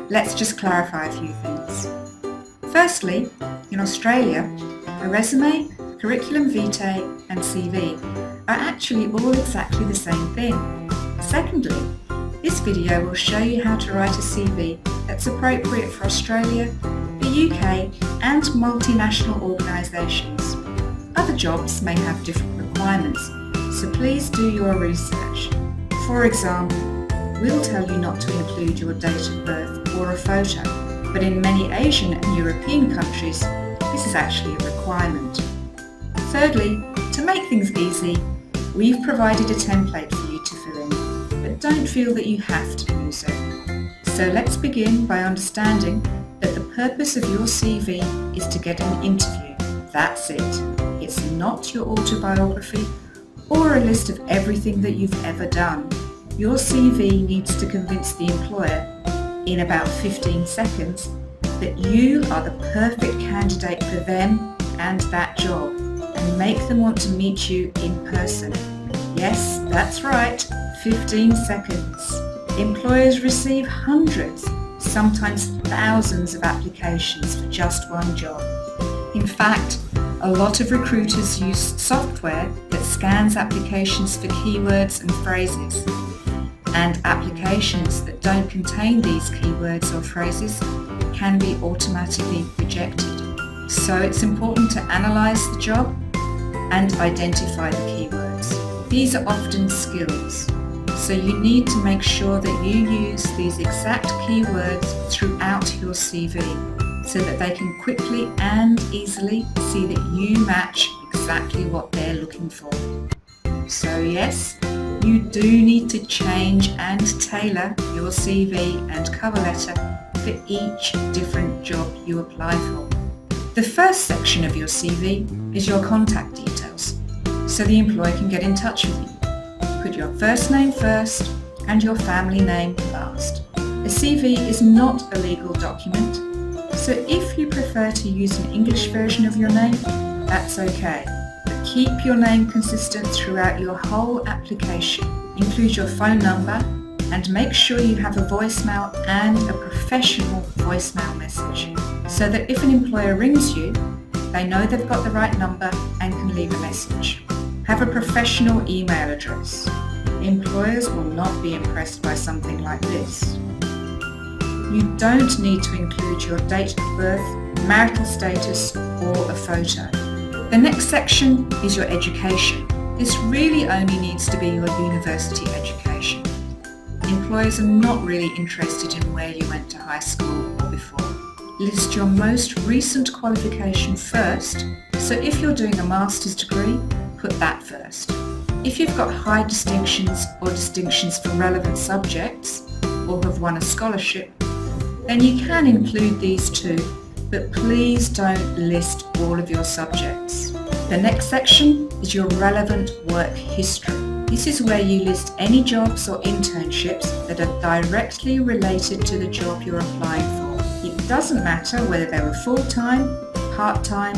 let's just clarify a few things. Firstly, in Australia, a resume, curriculum vitae and CV are actually all exactly the same thing. Secondly, this video will show you how to write a CV that's appropriate for Australia, the UK and multinational organisations. Other jobs may have different requirements, so please do your research. For example, we'll tell you not to include your date of birth or a photo, but in many Asian and European countries, this is actually a requirement. Thirdly, to make things easy, we've provided a template for you to fill in, but don't feel that you have to use it. So let's begin by understanding that the purpose of your CV is to get an interview. That's it. It's not your autobiography or a list of everything that you've ever done. Your CV needs to convince the employer in about 15 seconds that you are the perfect candidate for them and that job, and make them want to meet you in person. Yes, that's right, 15 seconds. Employers receive hundreds, sometimes thousands of applications for just one job. In fact, a lot of recruiters use software that scans applications for keywords and phrases. And applications that don't contain these keywords or phrases can be automatically rejected. So it's important to analyse the job and identify the keywords. These are often skills, so you need to make sure that you use these exact keywords throughout your CV so that they can quickly and easily see that you match exactly what they're looking for. So yes, you do need to change and tailor your CV and cover letter for each different job you apply for. The first section of your CV is your contact details, so the employer can get in touch with you. Put your first name first and your family name last. A CV is not a legal document, so if you prefer to use an English version of your name, that's okay. But keep your name consistent throughout your whole application. Include your phone number and make sure you have a voicemail and a professional voicemail message, so that if an employer rings you, they know they've got the right number and can leave a message. Have a professional email address. Employers will not be impressed by something like this. You don't need to include your date of birth, marital status or a photo. The next section is your education. This really only needs to be your university education. Employers are not really interested in where you went to high school or before. List your most recent qualification first, so if you're doing a master's degree, put that first. If you've got high distinctions or distinctions for relevant subjects, or have won a scholarship, then you can include these too, but please don't list all of your subjects. The next section is your relevant work history. This is where you list any jobs or internships that are directly related to the job you're applying for. It doesn't matter whether they were full-time, part-time,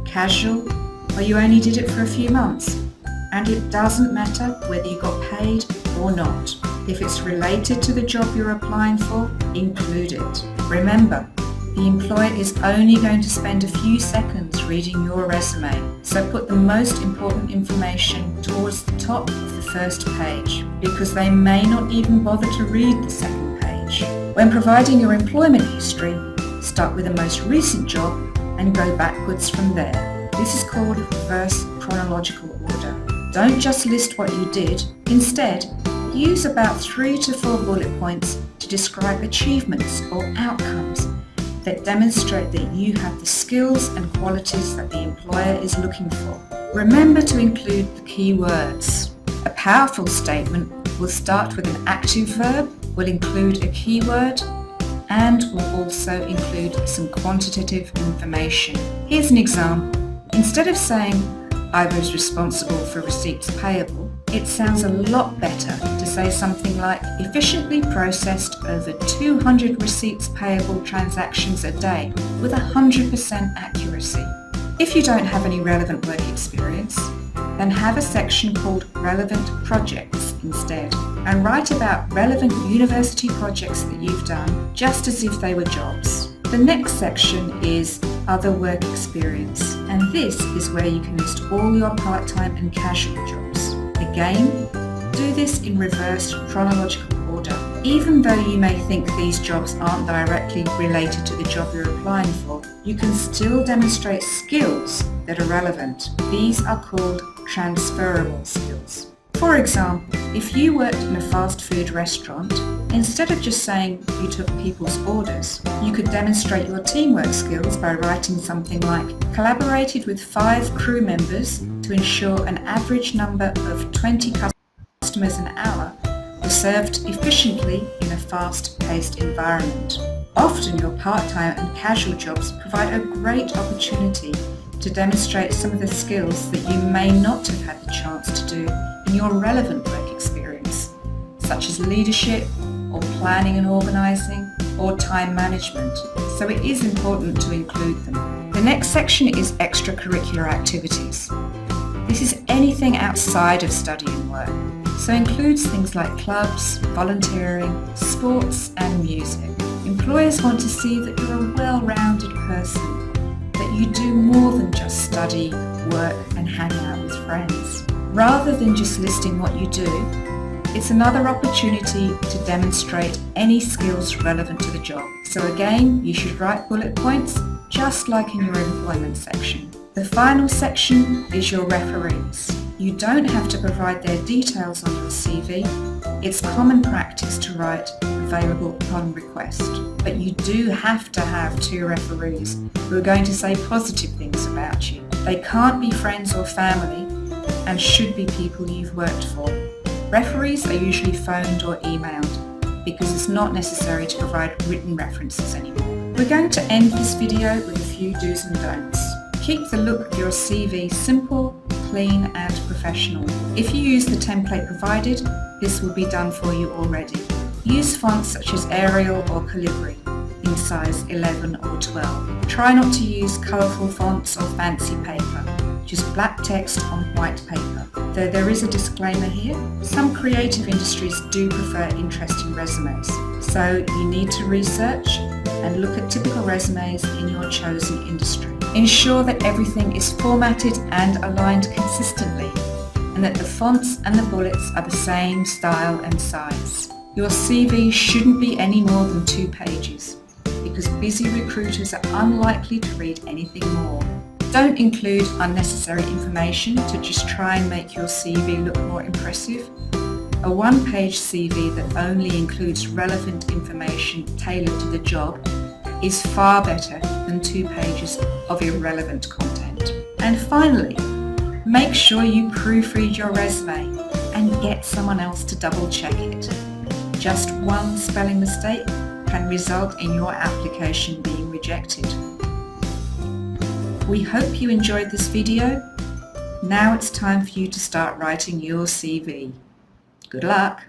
casual, or you only did it for a few months. And it doesn't matter whether you got paid or not. If it's related to the job you're applying for, include it. Remember, the employer is only going to spend a few seconds reading your resume, so put the most important information towards the top of the first page, because they may not even bother to read the second page. When providing your employment history, start with the most recent job and go backwards from there. This is called reverse chronological order. Don't just list what you did. Instead, use about 3 to 4 bullet points to describe achievements or outcomes that demonstrate that you have the skills and qualities that the employer is looking for. Remember to include the key words. A powerful statement will start with an active verb, will include a keyword, and will also include some quantitative information. Here's an example. Instead of saying, I was responsible for receipts payable, it sounds a lot better to say something like, efficiently processed over 200 receipts payable transactions a day with 100% accuracy. If you don't have any relevant work experience, then have a section called Relevant Projects instead, and write about relevant university projects that you've done, just as if they were jobs. The next section is Other Work Experience, and this is where you can list all your part-time and casual jobs. Again, do this in reversed chronological order. Even though you may think these jobs aren't directly related to the job you're applying for, you can still demonstrate skills that are relevant. These are called transferable skills. For example, if you worked in a fast food restaurant, instead of just saying you took people's orders, you could demonstrate your teamwork skills by writing something like, collaborated with 5 crew members to ensure an average number of 20 customers an hour were served efficiently in a fast-paced environment. Often your part-time and casual jobs provide a great opportunity to demonstrate some of the skills that you may not have had the chance to do in your relevant work experience, such as leadership, or planning and organising, or time management, so it is important to include them. The next section is extracurricular activities. This is anything outside of study and work, so includes things like clubs, volunteering, sports and music. Employers want to see that you're a well-rounded person, that you do more than just study, work and hang out with friends. Rather than just listing what you do, it's another opportunity to demonstrate any skills relevant to the job. So again, you should write bullet points just like in your employment section. The final section is your referees. You don't have to provide their details on your CV. It's common practice to write available upon request, but you do have to have 2 referees who are going to say positive things about you. They can't be friends or family and should be people you've worked for. Referees are usually phoned or emailed because it's not necessary to provide written references anymore. We're going to end this video with a few do's and don'ts. Keep the look of your CV simple, clean and professional. If you use the template provided, this will be done for you already. Use fonts such as Arial or Calibri in size 11 or 12. Try not to use colourful fonts or fancy paper, just black text on white paper. Though there is a disclaimer here, some creative industries do prefer interesting resumes, so you need to research and look at typical resumes in your chosen industry. Ensure that everything is formatted and aligned consistently, and that the fonts and the bullets are the same style and size. Your CV shouldn't be any more than 2 pages, because busy recruiters are unlikely to read anything more. Don't include unnecessary information to just try and make your CV look more impressive. A 1-page CV that only includes relevant information tailored to the job is far better than 2 pages of irrelevant content. And finally, make sure you proofread your resume and get someone else to double check it. Just one spelling mistake can result in your application being rejected. We hope you enjoyed this video. Now it's time for you to start writing your CV. Good luck!